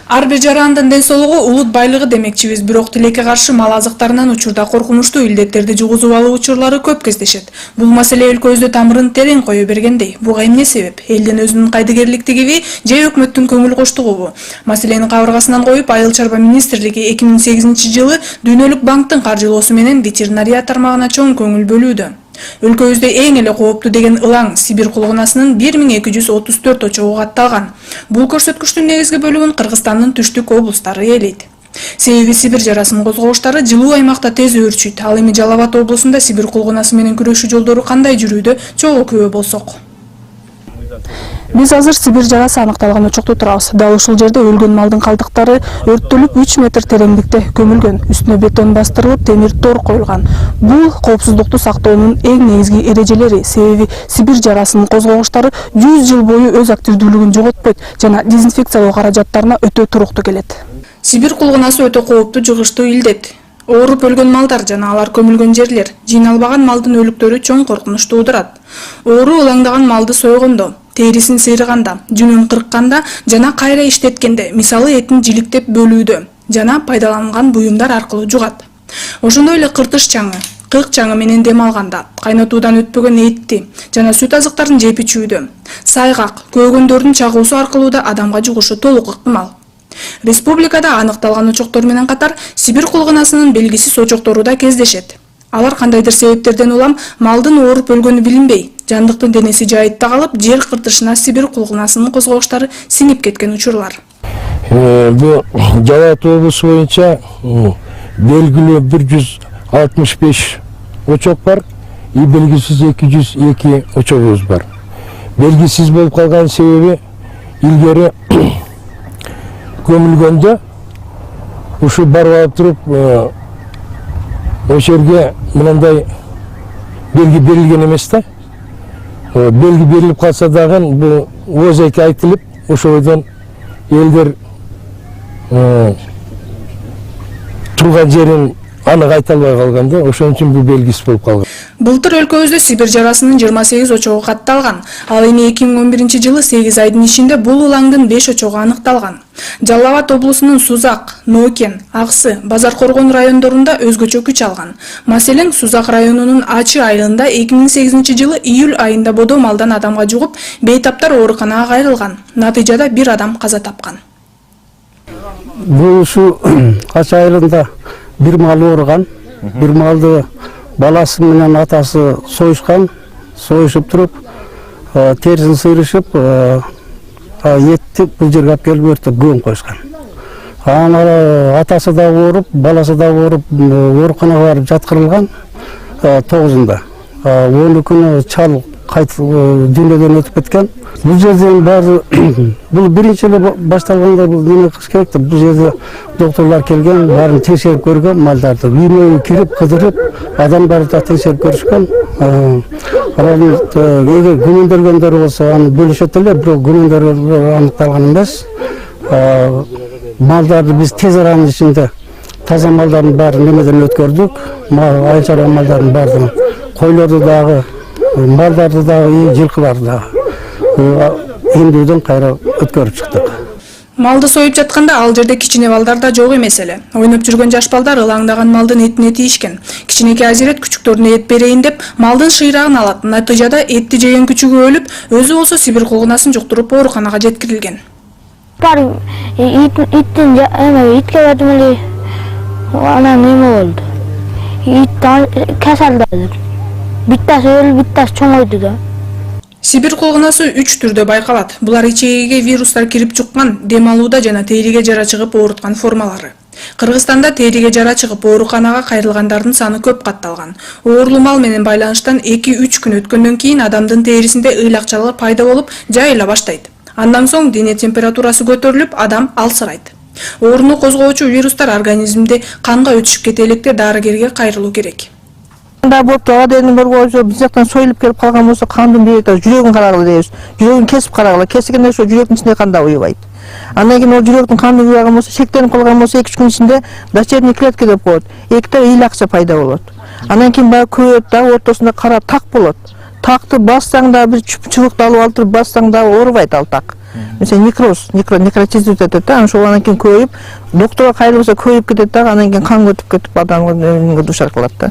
Ар бир жарандын ден соолугу улут байлыгы демекчибиз, бирок тилекке каршы мал азыктарынан учурда коркунучтуу илдеттерди жугузуп алуу учурлары көп кездешет. Бул маселе өлкөбүздө тамырын терең кое бергендей. Буга эмне себеп? Элдин өзүнүн кайдыгерликтигиби же өкмөттүн көңүл коштугубу? Маселени кабыргасынан коюп, Айыл чарба министрлиги 2008-жылы Дүйнөлүк банктын каржылоосу менен ветеринария тармагына чоң көңүл бөлүүдө. Өлкөбүздө эң эле кооптуу деген ылаң Сибир кулгунасынын 1234 очогу катталган. Бул көрсөткүчтүн негизги бөлүгүн Кыргызстандын түштүк облустары ээлейт. Себеби Сибир жарасын козгогучтары жылуу аймакта тез өөрчүйт. Ал эми Жалал Абад облусунда Сибир кулгунасы менен күрөшүү жолдору кандай жүрүүдө чогуу күбө болсок. Биз азыр Сибир жарасы аныкталган учокто турабыз. Дал ушул жерде өлгөн малдын калдыктары өрттөлүп 3 метр тереңдикте көмүлгөн. Үстүнө бетон бастырылып, темир тор коюлган. Бул коопсуздукту сактоонун эң негизги эрежелери. Себеби Сибир жарасынын козгогучтары 100 жыл бою өз активдүүлүгүн жоготпойт жана дезинфекциялоо каражаттарына өтө туруктуу келет. Сибир кулгунасы өтө кооптуу жыгыштуу илдет. Ооруп өлгөн малдар жана алар көмүлгөн жерлер, жыйналбаган малдын өлүктөрү чоң коркунуч туудурат. Оору ылаңдаган малды сойгондо, терисин сыйрыганда, жүнүн кыркканда жана кайра иштеткенде, мисалы этин жиликтеп бөлүүдө жана пайдаланган буюмдар аркылуу жугат. Ошондой эле кыртыш чаңы, кык чаңы менен дем алганда, кайнатуудан өтпөгөн этти жана сүт азыктарын жеп ичүүдө, сайгак, көөгөндөрдүн чагуусу аркылуу да адамга жугушу толук ыктымал. Республикада аныкталган очоктор менен катар Сибир кулгунасынын белгисиз очоктору да кездешет. Алар кандайдыр себептерден улам малдын ооруп өлгөнү билинбей, жандыктын денеси жайытта калып, жер кыртышына Сибир кулгунасынын козгогучтары синип кеткен учурлар. Бул Жалал Абад облусу боюнча белгилүү 165 очок бар, и белгисиз 202 очогубуз бар. Белгисиз болуп калган себеби илгери көмүлгөндө ушу барып алып туруп ошол жерге мындай белги берилген эмес да. Белги берилип калса дагы бул ооз эки айтылып, ошодон элдер турган жерин анык айта албай калган да, ошон үчүн бул белгисиз болуп калган. Былтыр өлкөбүздө Сибир жарасынын 28 очогу катталган. Ал эми 2011-жылы 8 айдын ичинде бул ылаңдын 5 очогу аныкталган. Жалал Абад облусунун Сузак, Нокен, Аксы, Базар Коргон райондорунда өзгөчө күч алган. Маселен, Сузак районунун Ачы айылында 2008-жылы июль айында бодо малдан адамга жугуп, бейтаптар ооруканага кайрылган. Натыйжада бир адам каза тапкан. Бул ушу Ачы айылында бир мал ооруган, бир малды баласы менен атасы союшкан, союшуп туруп, терисин сыйрышып, этти бул жерге алып келип өртөп көмүп коюшкан. Анан атасы да ооруп, баласы да ооруп, ооруканага барып жаткырылган 9-ында. 10 күнү чал дүйнөдөн өтүп кеткен. Бул жерден баары бул биринчи эле башталганда бул неме кылыш керек да, бул жерде докторлор келген, баарын текшерип көргөн малдарды, үйүнө кирип кыдырып, адамдарды да текшерип көрүшкөн. Эгер күмөндөлгөндөр болсо аны бөлүшөт эле, бирок күмөндөр аныкталган эмес. Малдарды биз тез аранын ичинде таза малдардын баарын немеден өткөрдүк. Айыл чарба малдардын баарын, койлорду дагы, малдарды дагы, жылкыларды дагы эмдүүдөн кайра өткөрүп чыктык. Малды союп жатканда ал жерде кичине балдар да жок эмес эле. Ойноп жүргөн жаш балдар ылаңдаган малдын этине тийишкен. Кичинекей азирет күчүктөрүнө эт берейин деп малдын шыйрагын алат. Натыйжада этти жеген күчүгү өлүп, өзү болсо Сибир кулгунасын жуктуруп ооруканага жеткирилген. Бар иттин итке бердим эле. Анан неме болду? Ит касалдады. Биттасы өлүп, биттасы чоңойду да. Сибир кулгунасы 3 түрдө байкалат. Булар ичегиге вирустар кирип чуккан, дем алууда жана териге жара чыгып ооруткан формалары. Кыргызстанда териге жара чыгып ооруканага кайрылгандардын саны көп катталган. Оорлуу мал менен байланыштан 2-3 күн өткөндөн кийин адамдын терисинде ыйлакчалар пайда болуп, жайыла баштайт. Андан соң дене температурасы көтөрүлүп, адам алсырайт. Ооруну козгоочу вирустар организмде канга өтүшүп кете электе дарыгерге кайрылуу керек. Да болуп адени бар болсо, биз жактан союлуп келип калган болсо, кандын бери жүрөгүн карагыла дейбиз. Жүрөгүн кесип карагыла, кесигенде ошо жүрөктүн ичинде канда уйбайт. Андан кийин ол жүрөктүн канды уйбаган болсо, шектенип калган болсо, 2-3 күн ичинде дочерний клетка деп коет. Эките ыйлакча пайда болот. Андан кийин баягы көбөйөт да, ортосунда кара так болот. Такты бассаң да, биз чубукту алып туруп бассаң да оорубайт ал так. Mesela nekrотиз өтөт да, ошол анан кийин көйүп, докторго кайрылып болсо көйүп кетет да, анан кийин кан кетип адамдын өлүмүнгө дуушар кылат да.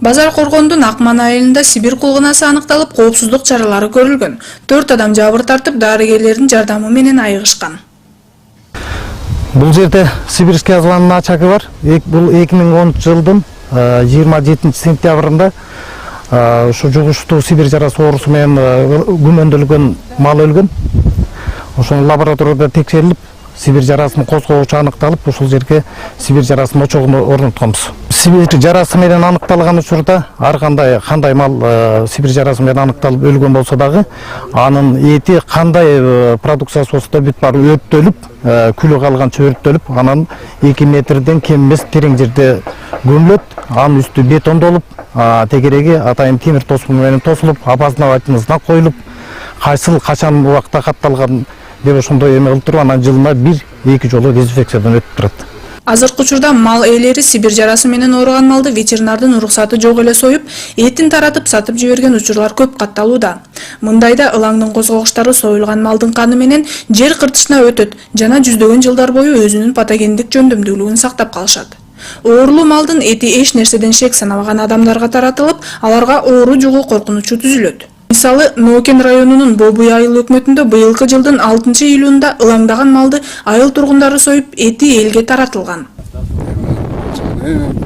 Базар Коргондун Акман айылында Сибир кулгунасы аныкталып, коопсуздук чаралары көрүлгөн. 4 адам жабыр тартып, дарыгерлердин жардамы менен айыгышкан. Бул жерде Сибирский азванын очагы бар. Бул 2010 жылдын 27 сентябрында ушу жугуштуу Сибир жарасы оорусу менен күмөндөлгөн мал өлгөн. Ошону лабораторияда текшерилип, Сибир жарасынын козгоочу аныкталып, ушул жерге Сибир жарасынын очогун орнотконбуз. Сибир жарасы менен аныкталган учурда ар кандай мал Сибир жарасы менен аныкталып өлгөн болсо дагы, анын эти кандай продукциясы болсо да бүт баары өрттөлүп, күлү калганча өрттөлүп, анан 2 метрден кем эмес терең жерде көмүлөт. Анын үстү бетондолуп, тегереги атайын темир тосмол менен тосулуп, опознавательный коюлуп, кайсыл качан убакта катталган деп ошондой эме кылып туруп, анан жылына 1-2 жолу дезинфекциядан өтүп турат. Азыркы учурда мал ээлери Сибир жарасы менен ооруган малды ветеринардын уруксаты жок эле союп, этин таратып сатып жиберген учурлар көп катталууда. Мындайда ылаңдын козгогучтары союлган малдын каны менен жер кыртышына өтөт жана жүздөгөн жылдар бою өзүнүн патогендик жөндөмдүүлүгүн сактап калышат. Оорулуу малдын эти эч нерседен шек санабаган адамдарга таратылып, аларга оору жугуу коркунучу түзүлөт. Мисалы, Нокен районунун Бобуй айыл өкмөтүндө быйылкы жылдын 6-июлунда ылаңдаган малды айыл тургундары союп, эти элге таратылган.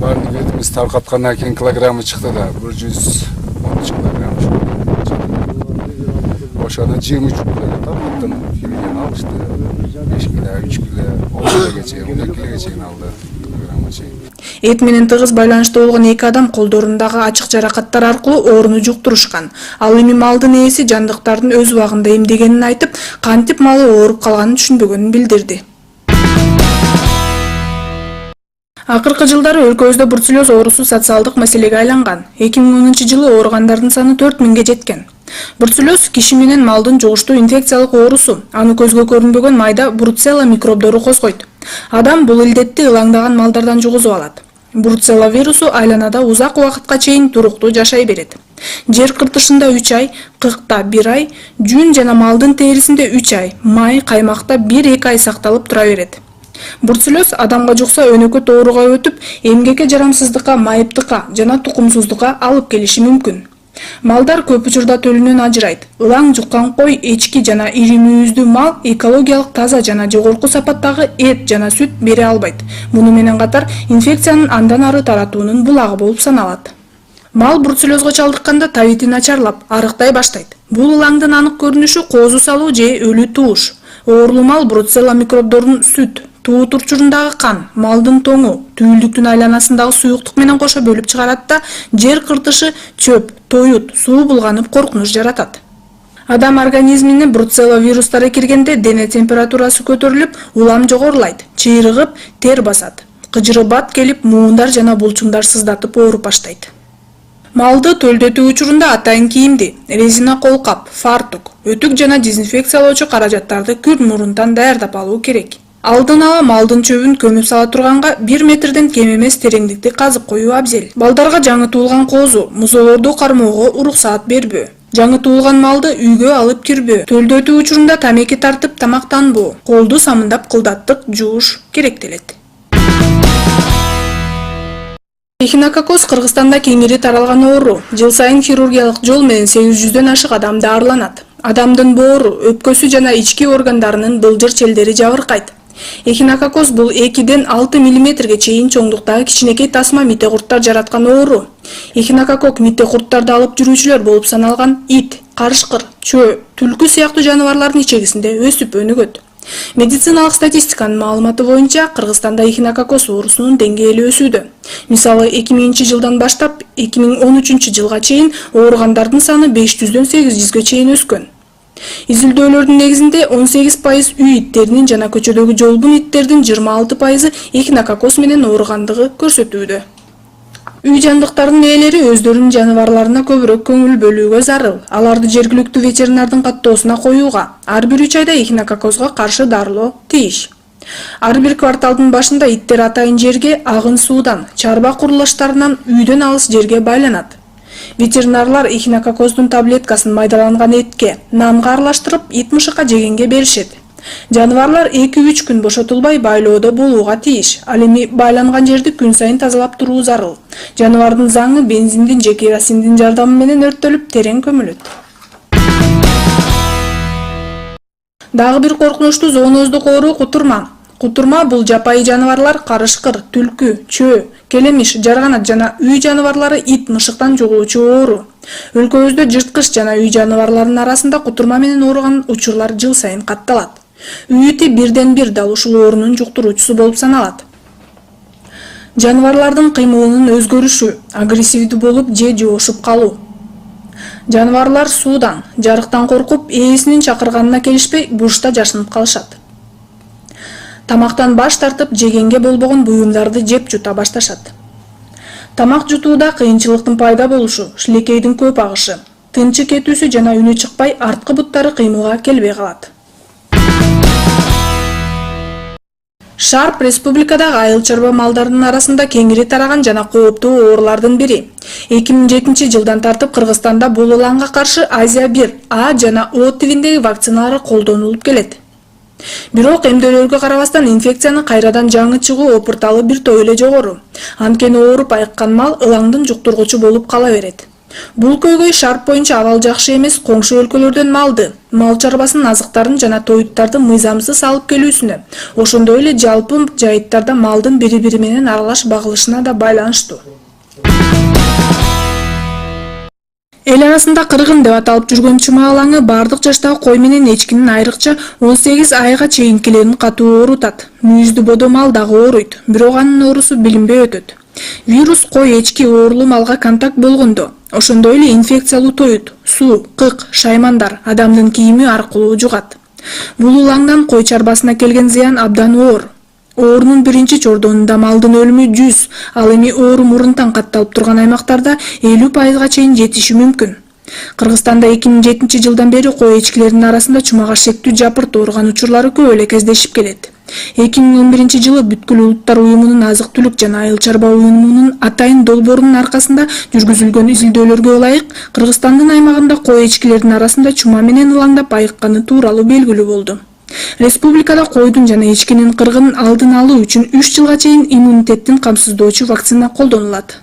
Бардык этибиз таркаткандан кийин килограммы чыкты да, 113 килограмм. Ошону 23 кило таптын, келген алышты. 5 кило, 3 кило, 10 килоге чейин, 12 килоге чейин алды. Эт менен тыгыз байланышта болгон эки адам колдорундагы ачык жаракаттар аркылуу ооруну жуктурушкан. Ал эми малдын ээси жандыктардын өз убагында эмдегенин айтып, кантип малы ооруп калганын түшүнбөгөнүн билдирди. Акыркы жылдары өлкөбүздө бруцеллез оорусу социалдык маселеге айланган. 2010-жылы ооругандардын саны 4000ге жеткен. Бруцеллез киши менен малдын жугуштуу инфекциялык оорусу. Аны көзгө көрүнбөгөн майда бруцелла микробдору козгойт. Адам бул илдетти ылаңдаган малдардан жугузуп алат. Бруцелла вирусу айланада узак убакытка чейин туруктуу жашай берет. Жер кыртышында 3 ай, кыкта 1 ай, жүн жана малдын терисинде 3 ай, май, каймакта 1-2 ай сакталып тура берет. Бруцеллез адамга жукса өнөкөт ооруга өтүп, эмгекке жарамсыздыкка, майыптыкка жана тукумсуздукка алып келиши мүмкүн. Малдар көп учурда төлүнөн ажырайт. Ылаң жуккан кой, эчки жана ири мүйүздүү мал экологиялык таза жана жогорку сапаттагы эт жана сүт бере албайт. Муну менен катар инфекциянын андан ары таратуунун булагы болуп саналат. Мал бруцеллезго чалдыкканда табити начарлап, арыктай баштайт. Бул ылаңдын анык көрүнүшү коозу салуу же өлүү тууш. Оорулуу мал бруцелла микробдорунун сүт, туу турчурундагы кан, малдын тоңу, түйүлдүктүн айланасындагы суюктук менен кошо бөлүп чыгарат да, жер кыртышы, чөп, тоют, суу булганып коркунуч жаратат. Адам организмине бруцелла вирустары киргенде дене температурасы көтөрүлүп, улам жогорулайт, чыйрыгып, тер басат. Кыжыры бат келип, муундар жана булчуңдар сыздатып ооруп баштайт. Малды төлдөтүү учурунда атайын кийимди, резина колкап, фартук, өтүк жана дезинфекциялоочу каражаттарды күн мурунтан даярдап алуу керек. Алдын ала малдын чөбүн көмүп сала турганга 1 метрден кем эмес тереңдикти казып коюу абзел. Балдарга жаңы туулган коозу, музоолорду кармоого уруксаат бербөө. Жаңы туулган малды үйгө алып кирбөө. Төлдөтүү учурунда тамеки тартып тамактанбоо. Колду самындап кылдаттык жууш керектелет. Эхинококоз Кыргызстанда кеңири таралган оору. Жыл сайын хирургиялык жол менен 800дөн ашык адам даарыланат. Адамдын боору, өпкөсү жана ички органдарынын былжыр челдери жабыркайт. Эхинококоз бул 2-ден 6 мм чейин чоңдуктагы кичинекей тасма мите курттар жараткан оору. Эхинококк мите курттарды алып жүрүүчүлөр болуп саналган ит, карышкыр, чөө, түлкү сыяктуу жаныбарлардын ичегисинде өсүп өнүгөт. Медициналык статистиканын маалыматы боюнча Кыргызстанда эхинококоз оорусунун деңгээли өсүүдө. Мисалы 2000-жылдан баштап 2013-жылга чейин ооругандардын саны 500дөн 800ге чейин өскөн. Изилдөөлөрдүн негизинде 18% үй иттеринин жана көчөдөгү жолбун иттердин 26% эхинококоз менен ооругандыгы көрсөтүүдө. Үй жандыктарынын ээлери өздөрүнүн жаныбарларына көбүрөөк көңүл бөлүүгө зарыл. Аларды жергиликтүү ветеринардын каттоосуна коюуга, ар бир 3 айда эхинококозго каршы дарылоо тийиш. Ар бир кварталдын башында иттер атайын жерге, агын суудан, чарба курулуштарынан үйдөн алыс жерге байланат. Ветеринарлар эхинококоздун таблеткасын майдаланган этке, нанга аралаштырып, ит мышыкка жегенге беришет. Жаныбарлар 2-3 күн бошотулбай байлоодо болууга тийиш. Ал эми байланган жерди күн сайын тазалап туруу зарыл. Жаныбардын заңы бензиндин же керосиндин жардамы менен өрттөлүп, терең көмүлөт. Дагы бир коркунучтуу зооноздук оору кутурма. Кутурма бул жапайы жаныбарлар карышкыр, түлкү, чөө, келемиш, жарганат жана үй жаныбарлары ит мышыктан жугуучу оору. Өлкөбүздө жырткыч жана үй жаныбарларынын арасында кутурма менен ооруган учурлар жыл сайын катталат. Үй ити бирден бир дал ушул оорунун жуктуруучусу болуп саналат. Жаныбарлардын кыймылынын өзгөрүшү, агрессивдүү болуп же жоошуп калуу. Жаныбарлар суудан, жарыктан коркуп, ээсинин чакырганына келишпей, бушта жашынып калышат. Тамактан баш тартып, жегенге болбогон буюмдарды жеп жута башташат. Тамак жутууда кыйынчылыктын пайда болушу, шилекейдин көп агышы, тынчы кетүүсү жана үнү чыкпай, арткы буттары кыймылга келбей калат. Шарп республикадагы айыл чарба малдарынын арасында кеңири тараган жана кооптуу оорулардын бири. 2007 жылдан тартып Кыргызстанда бул ыланга каршы Азия 1 А жана О тибиндеги вакциналар колдонулуп келет. Бирок эмдөөлөргө карабастан инфекциянын кайрадан жаңы чыгуу опурталы бир топ эле жогору. Анткени ооруп айыккан мал ылаңдын жуктургучу болуп кала берет. Бул көйгөй Шарп боюнча абал жакшы эмес коңшу өлкөлөрдөн малды, мал чарбасынын азыктарын жана тоюттарды мыйзамсыз алып келүүсүнө, ошондой эле жалпы жайыттарда малдын бири-бири менен аралаш багылышына да байланыштуу. Эл арасында кыргын деп аталып жүргөн чыма ылаңы бардык жаштагы кой менен эчкинин айрыкча 18 айга чейинкилерин катуу оорутат. Мүйүздүү бодо мал дагы ооруйт, бирок анын оорусу билинбей өтөт. Вирус кой эчки оорулуу малга контакт болгондо, ошондой эле инфекциялуу тоют, суу, кык, шаймандар адамдын кийими аркылуу жугат. Бул ылаңдан кой чарбасына келген зыян абдан оор. Оорунун биринчи чордонунда малдын өлүмү 100, ал эми оору мурунтан катталып турган аймактарда 50% чейин жетиши мүмкүн. Кыргызстанда 2007 жылдан бери кой эчкилеринин арасында чумага шектүү жапырт ооруган учурлары көп эле кездешип келет. 2011 жылы Бүткүл Улуттар уюмунун азык-түлүк жана айыл чарба уюмунун атайын долбоорунун аркасында жүргүзүлгөн изилдөөлөргө ылайык Кыргызстандын аймагында кой эчкилеринин арасында чума менен ылаңдап айыкканы тууралуу белгилүү болду. Республикада койдун жана эчкинин кыргынын алдын алуу үчүн 3 жылга чейин иммунитеттин камсыздоочу вакцина колдонулат.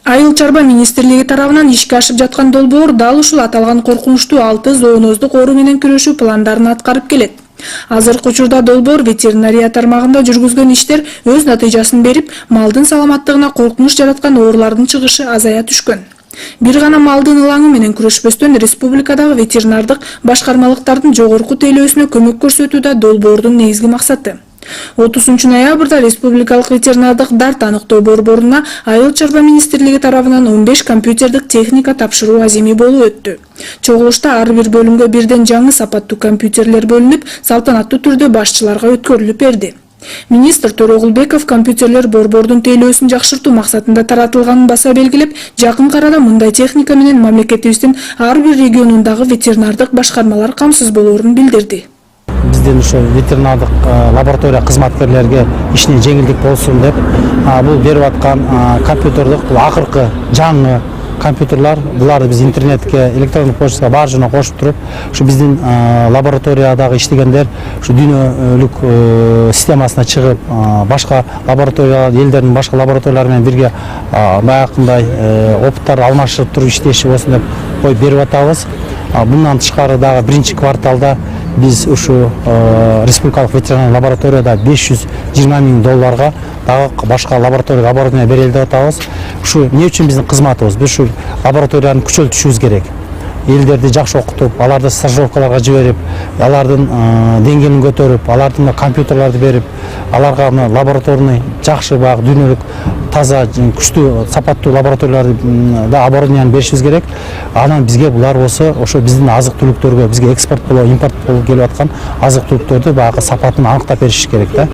Айыл чарба министрлиги тарабынан ишке ашып жаткан долбоор дал ушул аталган коркунучтуу 6 зооноздук оору менен күрөшүү пландарын аткарып келет. Азыркы учурда долбоор ветеринария тармагында жүргүзгөн иштер өз натыйжасын берип, малдын саламаттыгына коркунуч жараткан оорулардын чыгышы азая түшкөн. Бир гана малдын ылаңы менен күрөшпөстөн республикадагы ветеринардык башкармалыктардын жогорку тейлөөсүнө көмөк көрсөтүү да долбоордун негизги максаты. 30 ноябрда Республикалык ветеринардык дарт аныктоо борборуна айыл чарба министрлиги тарабынан 15 компьютердик техника тапшыруу аземи болуп өттү. Чогулушта ар бир бөлүмгө бирден жаңы сапаттуу компьютерлер бөлүнүп, салтанаттуу түрдө башчыларга өткөрүлүп берди. Министр Төрөгулбеков компьютерлер борбордун тейлөөсүн жакшыртуу максатында таратылганын баса белгилеп, жакын арада мындай техника менен мамлекетибиздин ар бир регионундагы ветеринардык башкармалар камсыз болоорун билдирди. Бизден ошо ветеринардык лаборатория кызматкерлерге ишине жеңилдик болсун деп бул берип аткан компьютердик бул акыркы жаңы компьютерлар, буларды биз интернетке, электрондук почтага бар жана кошуп туруп, ушу биздин лабораториядагы иштегендер ушу дүйнөлүк системасына чыгып, башка лаборатория, элдердин башка лабораториялары менен бирге баягындай опыттарды алмашып туруп иштеши болсун деп коюп берип атабыз. Bundan тышкары дагы биринчи кварталда биз ушу республикалык ветеринарный лабораторияда $520 000 дагы башка лабораторияга оборудование берели деп атабыз. Ушу эмне үчүн биздин кызматыбыз? Биз ушу лабораторияны күчөлтүшүбүз керек. Элдерди жакшы окутуп, аларды стажировкаларга жиберип, алардын деңгээлин көтөрүп, алардын компьютерларды берип, аларга лабораторный жакшы баягы дүйнөлүк таза, күчтүү, сапаттуу лабораторияларды да оборудованияны беришибиз керек. Анан бизге булар болсо, ошо биздин азык-түлүктөргө, бизге экспорт болуп, импорт болуп келип аткан азык-түлүктөрдү баягы сапатын аныктап бериши керек да.